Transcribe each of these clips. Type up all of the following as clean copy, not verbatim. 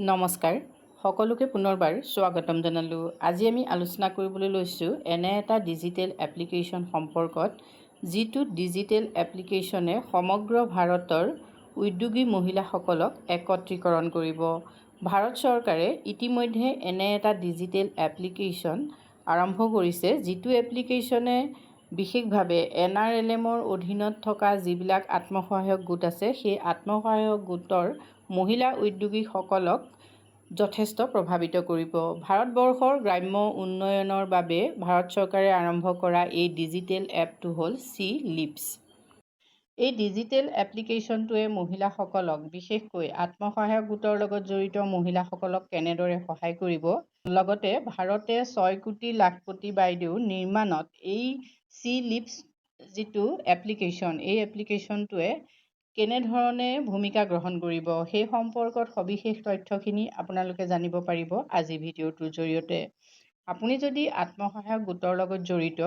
নমস্কাৰ সকলোকে পুনৰবাৰ স্বাগতম জনালোঁ। আজি আমি আলোচনা কৰিবলৈ লৈছোঁ এনে এটা ডিজিটেল এপ্লিকেশ্যন সম্পৰ্কত যিটো ডিজিটেল এপ্লিকেশ্যনে সমগ্ৰ ভাৰতৰ উদ্যোগী মহিলাসকলক একত্ৰীকৰণ কৰিব। ভাৰত চৰকাৰে ইতিমধ্যে এনে এটা ডিজিটেল এপ্লিকেশ্যন আৰম্ভ কৰিছে, যিটো এপ্লিকেশ্যনে বিশেষভাৱে NRLM-ৰ অধীনত থকা যিবিলাক আত্মসহায়ক গোট আছে, সেই আত্মসহায়ক গোটৰ মহিলা উদ্যোগীসকলক যথেষ্ট প্ৰভাৱিত কৰিব। ভাৰতবৰ্ষৰ গ্ৰাম্য উন্নয়নৰ বাবে ভাৰত চৰকাৰে আৰম্ভ কৰা এই ডিজিটেল এপটো হ'ল C-LIPS। এই ডিজিটেল এপ্লিকেশ্যনটোৱে মহিলাসকলক, বিশেষকৈ আত্মসহায়ক গোটৰ লগত জড়িত মহিলাসকলক কেনেদৰে সহায় কৰিব, লগতে ভাৰতে 6 কোটি লাখপতি বাইদেউ নিৰ্মাণত এই C-LIPS যিটো এপ্লিকেশ্যন, এই এপ্লিকেশ্যনটোৱে কেনেধৰণে ভূমিকা গ্ৰহণ কৰিব, সেই সম্পৰ্কত সবিশেষ তথ্যখিনি আপোনালোকে জানিব পাৰিব আজি ভিডিঅ'টোৰ জৰিয়তে। আপুনি যদি আত্মসহায়ক গোটৰ লগত জড়িত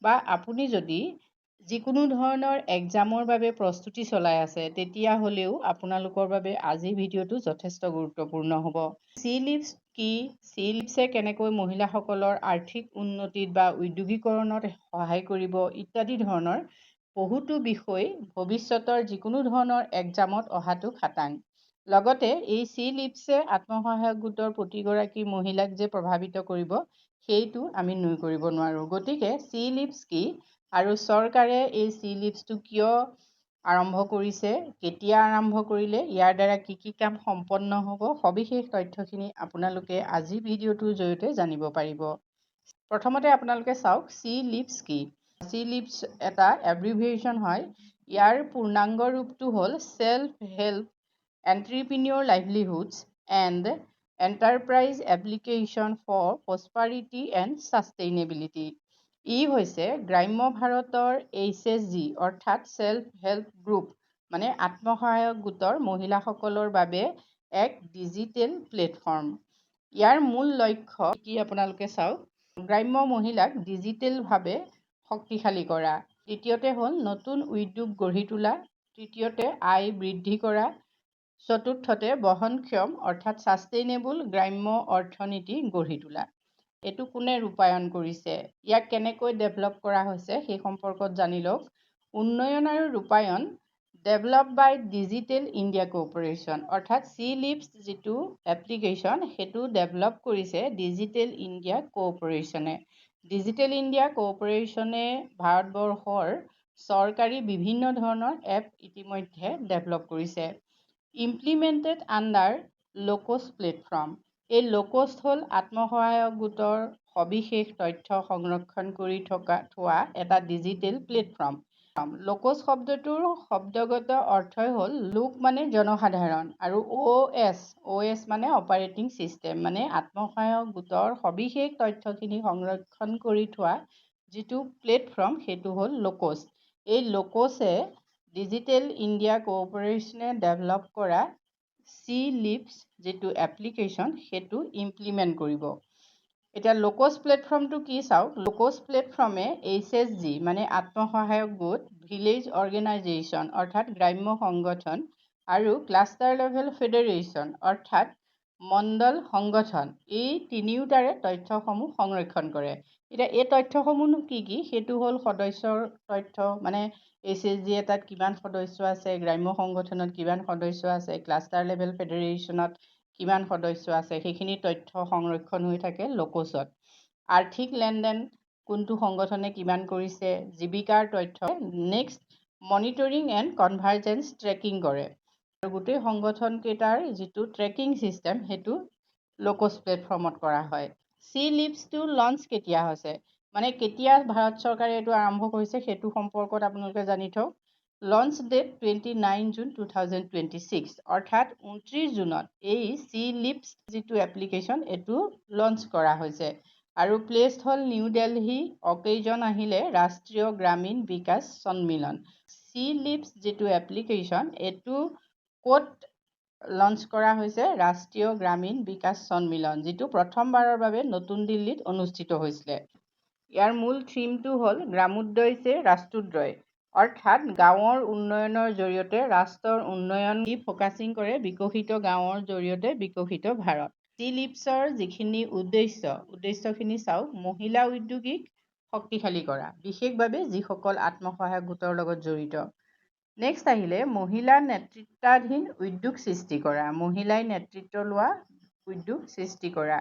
বা আপুনি যদি যিকোনো ধৰণৰ এক্সামৰ বাবে প্ৰস্তুতি চলাই আছে, তেতিয়াহ'লেও আপোনালোকৰ বাবে আজি ভিডিঅ'টো যথেষ্ট গুৰুত্বপূৰ্ণ হ'ব। C-LIPS কি? C-LIPSে কেনেকৈ মহিলাসকলৰ আৰ্থিক উন্নতিত বা উদ্যোগীকৰণত সহায় কৰিব ইত্যাদি ধৰণৰ বহুতো বিষয় ভৱিষ্যতৰ যিকোনো ধৰণৰ এক্সামত অহাটো খাটাং। লগতে এই C-LIPSে আত্মসহায়ক গোটৰ প্ৰতিগৰাকী মহিলাক যে প্ৰভাৱিত কৰিব, সেইটো আমি নুই কৰিব নোৱাৰোঁ। গতিকে C-LIPS কি আৰু চৰকাৰে এই C-LIPSটো কিয় আৰম্ভ কৰিছে, কেতিয়া আৰম্ভ কৰিলে, ইয়াৰ দ্বাৰা কি কি কাম সম্পন্ন হ'ব, সবিশেষ তথ্যখিনি আপোনালোকে আজি ভিডিঅ'টোৰ জৰিয়তে জানিব পাৰিব। প্ৰথমতে আপোনালোকে চাওক C-LIPS কি? C-LIPS এটা এব্ৰিভিয়েশ্যন হয়। ইয়াৰ পূৰ্ণাংগ ৰূপটো হ'ল self help entrepreneur livelihoods and enterprise application for prosperity and sustainability. ই হৈছে গ্ৰাম্য ভাৰতৰ HSG অৰ্থাৎ চেল্ফ হেল্প গ্ৰুপ, মানে আত্মসহায়ক গোটৰ মহিলাসকলৰ বাবে এক ডিজিটেল প্লেটফৰ্ম। ইয়াৰ মূল লক্ষ্য কি আপোনালোকে চাওক, গ্ৰাম্য মহিলাক ডিজিটেলভাৱে শক্তিশালী কৰা। দ্বিতীয়তে হ'ল নতুন উদ্যোগ গঢ়ি তোলা। তৃতীয়তে আয় বৃদ্ধি কৰা। চতুৰ্থতে বহনক্ষম অৰ্থাৎ ছাষ্টেইনেবল গ্ৰাম্য অৰ্থনীতি গঢ়ি তোলা। এইটো কোনে ৰূপায়ণ কৰিছে, ইয়াক কেনেকৈ ডেভেলপ কৰা হৈছে সেই সম্পৰ্কত জানি লওক। উন্নয়ন আৰু ৰূপায়ণ develop by digital India corporation, অৰ্থাৎ C-LIPS যিটো এপ্লিকেশ্যন সেইটো ডেভেলপ কৰিছে ডিজিটেল ইণ্ডিয়া কৰ্পৰেশ্যনে। ডিজিটেল ইণ্ডিয়া কৰ্পৰেশ্যনে ভাৰতবৰ্ষৰ চৰকাৰী বিভিন্ন ধৰণৰ এপ ইতিমধ্যে ডেভেলপ কৰিছে। Implemented under LOKOS platform. এই লোকছ হ'ল আত্মসহায়ক গোটৰ সবিশেষ তথ্য সংৰক্ষণ কৰি থোৱা এটা ডিজিটেল প্লেটফৰ্ম। লোকছ শব্দটোৰ শব্দগত অৰ্থই হ'ল লোক মানে জনসাধাৰণ আৰু OS মানে অপাৰেটিং ছিষ্টেম, মানে আত্মসহায়ক গোটৰ সবিশেষ তথ্যখিনি সংৰক্ষণ কৰি থোৱা যিটো প্লেটফৰ্ম সেইটো হ'ল লোকছ। এই লোকছে ডিজিটেল ইণ্ডিয়া কৰ্পৰেশ্যনে ডেভেলপ কৰা C-LIPS যিটো এপ্লিকেশ্যন সেইটো ইমপ্লিমেণ্ট কৰিব। এতিয়া লোকছ প্লেটফৰ্মটো কি চাওক। লোকছ প্লেটফৰ্মে HSG মানে আত্মসহায়ক গোট, ভিলেজ অৰ্গেনাইজেশ্যন অৰ্থাৎ গ্ৰাম্য সংগঠন আৰু ক্লাষ্টাৰ লেভেল ফেডাৰেশ্যন অৰ্থাৎ মণ্ডল সংগঠন, এই তিনিওটাৰে তথ্যসমূহ সংৰক্ষণ কৰে। এতিয়া এই তথ্যসমূহনো কি কি, সেইটো হ'ল সদস্যৰ তথ্য, মানে HSG এটাত কিমান সদস্য আছে, গ্ৰাম্য সংগঠনত কিমান সদস্য আছে, ক্লাষ্টাৰ লেভেল ফেডাৰেশ্যনত কিমান সদস্য আছে, সেইখিনি তথ্য সংৰক্ষণ হৈ থাকে লোকছত। আৰ্থিক লেনদেন কোনটো সংগঠনে কিমান কৰিছে, জীৱিকাৰ তথ্য। Next monitoring and convergence tracking কৰে আৰু গোটেই সংগঠনকেইটাৰ যিটো ট্ৰেকিং ছিষ্টেম সেইটো লোকছ প্লেটফৰ্মত কৰা হয়। C-LIPSটো লঞ্চ কেতিয়া হৈছে, মানে কেতিয়া ভাৰত চৰকাৰে এইটো আৰম্ভ কৰিছে সেইটো সম্পৰ্কত আপোনালোকে জানি থওক। লঞ্চ ডেট 29 জুন 2026, অৰ্থাৎ 29 জুনত এই C-LIPS যিটো এপ্লিকেশ্যন এইটো লঞ্চ কৰা হৈছে আৰু প্লেচড হ'ল নিউ দিল্লী। অকেজন আহিলে ৰাষ্ট্ৰীয় গ্ৰামীণ বিকাশ সন্মিলন। C-LIPS যিটো এপ্লিকেশ্যন এইটো ক'ত লঞ্চ কৰা হৈছে, ৰাষ্ট্ৰীয় গ্ৰামীণ বিকাশ সন্মিলন, যিটো প্ৰথমবাৰৰ বাবে নতুন দিল্লীত অনুষ্ঠিত হৈছিলে। ইয়াৰ মূল থিমটো হ'ল গ্ৰামোদয় সে ৰাষ্ট্ৰোদয়, অৰ্থাৎ গাঁৱৰ উন্নয়নৰ জৰিয়তে ৰাষ্ট্ৰৰ উন্নয়ন ফ'কাচিং কৰে বিকশিত গাঁৱৰ জৰিয়তে বিকশিত ভাৰত। C-LIPSৰ যিখিনি উদ্দেশ্যখিনি চাওক। মহিলা উদ্যোগীক শক্তিশালী কৰা, বিশেষভাৱে যিসকল আত্মসহায়ক গোটৰ লগত জড়িত। নেক্সট আহিলে মহিলা নেতৃত্বাধীন উদ্যোগ সৃষ্টি কৰা, মহিলাই নেতৃত্ব লোৱা উদ্যোগ সৃষ্টি কৰা।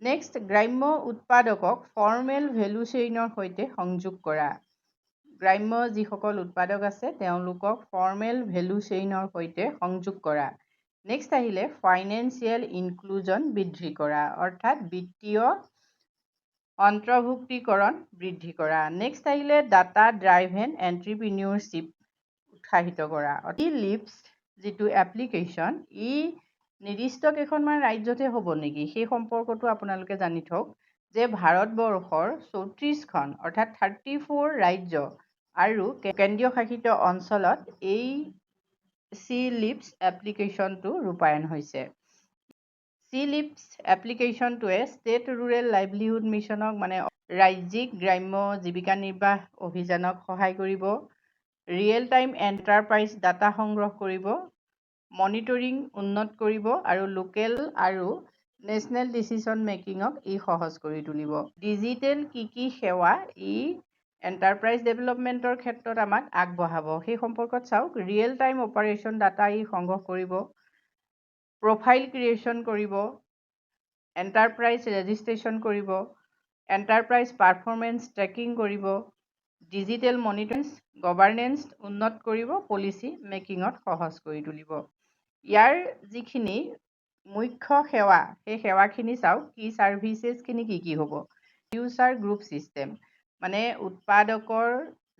নেক্সট গ্ৰাম্য উৎপাদকক ফৰ্মেল ভেলু চেইনৰ সৈতে সংযোগ কৰা। গ্ৰাম্য যিসকল উৎপাদক আছে তেওঁলোকক ফৰ্মেল ভেলু চেইনৰ সৈতে সংযোগ কৰা। নেক্সট আহিলে ফাইনেন্সিয়েল ইনক্লুজন বৃদ্ধি কৰা, অৰ্থাৎ বিত্তীয় অন্তৰ্ভুক্তিকৰণ বৃদ্ধি কৰা। নেক্সট আহিলে ডাটা ড্ৰাইভেন এণ্ট্ৰিপ্ৰিনিয়ৰশ্বিপ উৎসাহিত কৰা। C-LIPS যিটো এপ্লিকেশ্যন নিৰ্দিষ্ট কেইখনমান ৰাজ্যতহে হ'ব নেকি সেই সম্পৰ্কটো আপোনালোকে জানি থওক যে ভাৰতবৰ্ষৰ 34খন অৰ্থাৎ 34 ৰাজ্য আৰু কেন্দ্ৰীয় শাসিত অঞ্চলত এই C-LIPS এপ্লিকেশ্যনটো ৰূপায়ণ হৈছে। C-LIPS এপ্লিকেশ্যনটোৱে ষ্টেট ৰুৰেল লাইভলিহুড মিছনক মানে ৰাজ্যিক গ্ৰাম্য জীৱিকা নিৰ্বাহ অভিযানক সহায় কৰিব। ৰিয়েল টাইম এণ্টাৰপ্ৰাইজ ডাটা সংগ্ৰহ কৰিব, মনিটৰিং উন্নত কৰিব আৰু লোকেল আৰু নেশ্যনেল ডিচিছন মেকিঙক সহজ কৰি তুলিব। ডিজিটেল কি সেৱা এণ্টাৰপ্ৰাইজ ডেভেলপমেণ্টৰ ক্ষেত্ৰত আমাক আগবঢ়াব সেই সম্পৰ্কত চাওক। ৰিয়েল টাইম অপাৰেশ্যন ডাটা সংগ্ৰহ কৰিব, প্ৰফাইল ক্ৰিয়েশ্যন কৰিব, এণ্টাৰপ্ৰাইজ ৰেজিষ্ট্ৰেশ্যন কৰিব, এণ্টাৰপ্ৰাইজ পাৰফৰ্মেঞ্চ ট্ৰেকিং কৰিব, ডিজিটেল মনিটৰিং গভাৰ্নেন্স উন্নত কৰিব, পলিচি মেকিঙত সহজ কৰি তুলিব। ইয়াৰ যিখিনি মুখ্য সেৱা সেই সেৱাখিনি চাওক। কি ছাৰ্ভিচেছখিনি কি হ'ব। প্ৰডিউচাৰ গ্ৰুপ ছিষ্টেম মানে উৎপাদকৰ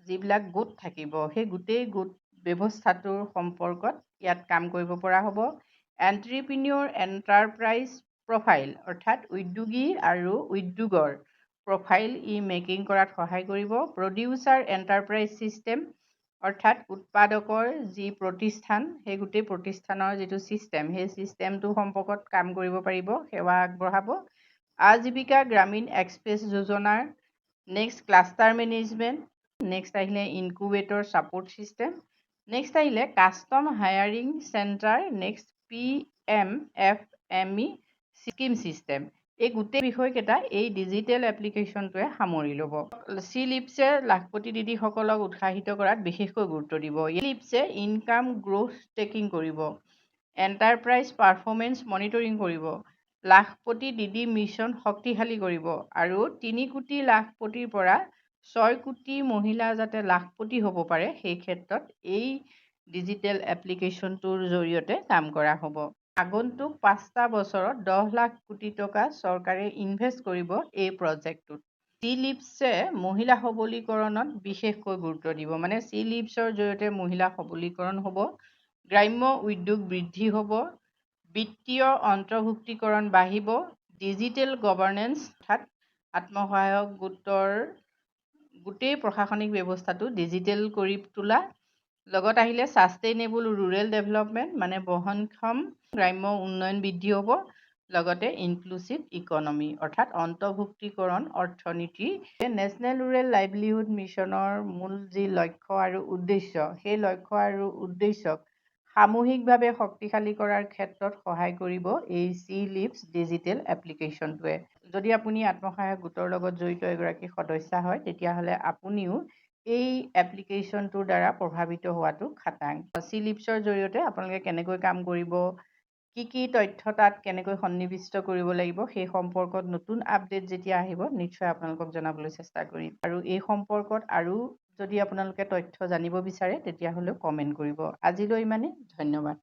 যিবিলাক গোট থাকিব সেই গোটেই গোট ব্যৱস্থাটোৰ সম্পৰ্কত ইয়াত কাম কৰিব পৰা হ'ব। এণ্ট্ৰিপ্ৰিনিয়ৰ এণ্টাৰপ্ৰাইজ প্ৰফাইল অৰ্থাৎ উদ্যোগী আৰু উদ্যোগৰ প্ৰফাইল মেকিং কৰাত সহায় কৰিব। প্ৰডিউচাৰ এণ্টাৰপ্ৰাইজ ছিষ্টেম অৰ্থাৎ উৎপাদকৰ যি প্ৰতিষ্ঠান সেই গোটেই প্ৰতিষ্ঠানৰ যিটো ছিষ্টেম সেই ছিষ্টেমটো সম্পৰ্কত কাম কৰিব পাৰিব, সেৱা আগবঢ়াব। আজীৱিকা গ্ৰামীণ এক্সপ্ৰেছ যোজনাৰ নেক্সট ক্লাষ্টাৰ মেনেজমেণ্ট, নেক্সট আহিলে ইনকুবেটৰ ছাপোৰ্ট ছিষ্টেম, নেক্সট আহিলে custom hiring centre, next PMFME scheme system. এই গোটেই বিষয়কেইটা এই ডিজিটেল এপ্লিকেশ্যনটোৱে সামৰি ল'ব। C-LIPSে লাখপতি দিদিসকলক উৎসাহিত কৰাত বিশেষকৈ গুৰুত্ব দিব। C-LIPSে ইনকাম গ্ৰোথ ট্ৰেকিং কৰিব, এণ্টাৰপ্ৰাইজ পাৰফৰ্মেঞ্চ মনিটৰিং কৰিব, লাখপতি দিদি মিছন শক্তিশালী কৰিব আৰু 3 কোটি লাখপতিৰ পৰা 6 কোটি মহিলা যাতে লাখপতি হ'ব পাৰে সেই ক্ষেত্ৰত এই ডিজিটেল এপ্লিকেশ্যনটোৰ জৰিয়তে কাম কৰা হ'ব। আগন্তুক 5টা বছৰত 10 লাখ কোটি টকা চৰকাৰে ইনভেষ্ট কৰিব এই প্ৰজেক্টটোত। C-LIPSে মহিলা সবলীকৰণত বিশেষকৈ গুৰুত্ব দিব, মানে C-LIPSৰ জৰিয়তে মহিলা সবলীকৰণ হ'ব, গ্ৰাম্য উদ্যোগ বৃদ্ধি হ'ব, বিত্তীয় অন্তৰ্ভুক্তিকৰণ বাঢ়িব, ডিজিটেল গভাৰ্নেন্স অৰ্থাৎ আত্মসহায়ক গোটৰ গোটেই প্ৰশাসনিক ব্যৱস্থাটো ডিজিটেল কৰি তোলা, লগত আহিলে ছাষ্টেইনেবল ৰুৰেল ডেভেলপমেণ্ট মানে বহনক্ষম গ্ৰাম্য উন্নয়ন বৃদ্ধি হ'ব, লগতে ইনক্লুচিভ ইকনমি অৰ্থাৎ অন্তৰ্ভুক্তিকৰণ অৰ্থনীতি। নেশ্যনেল ৰুৰেল লাইভলিহুড মিছনৰ মূল যি লক্ষ্য আৰু উদ্দেশ্য সেই লক্ষ্য আৰু উদ্দেশ্যক সামূহিকভাৱে শক্তিশালী কৰাৰ ক্ষেত্ৰত সহায় কৰিব এই C-LIPS ডিজিটেল এপ্লিকেশ্যনটোৱে। যদি আপুনি আত্মসহায়ক গোটৰ লগত জড়িত এগৰাকী সদস্যা হয় তেতিয়াহ'লে আপুনিও এই এপ্লিকেশ্যনটোৰ দ্বাৰা প্ৰভাৱিত হোৱাটো খাটাং। C-LIPSৰ জৰিয়তে আপোনালোকে কেনেকৈ কাম কৰিব, কি তথ্য তাত কেনেকৈ সন্নিৱিষ্ট কৰিব লাগিব সেই সম্পৰ্কত নতুন আপডেট যেতিয়া আহিব নিশ্চয় আপোনালোকক জনাবলৈ চেষ্টা কৰিম। আৰু এই সম্পৰ্কত আৰু যদি আপোনালোকে তথ্য জানিব বিচাৰে তেতিয়াহ'লেও কমেণ্ট কৰিব। আজিলৈ ইমানেই, ধন্যবাদ।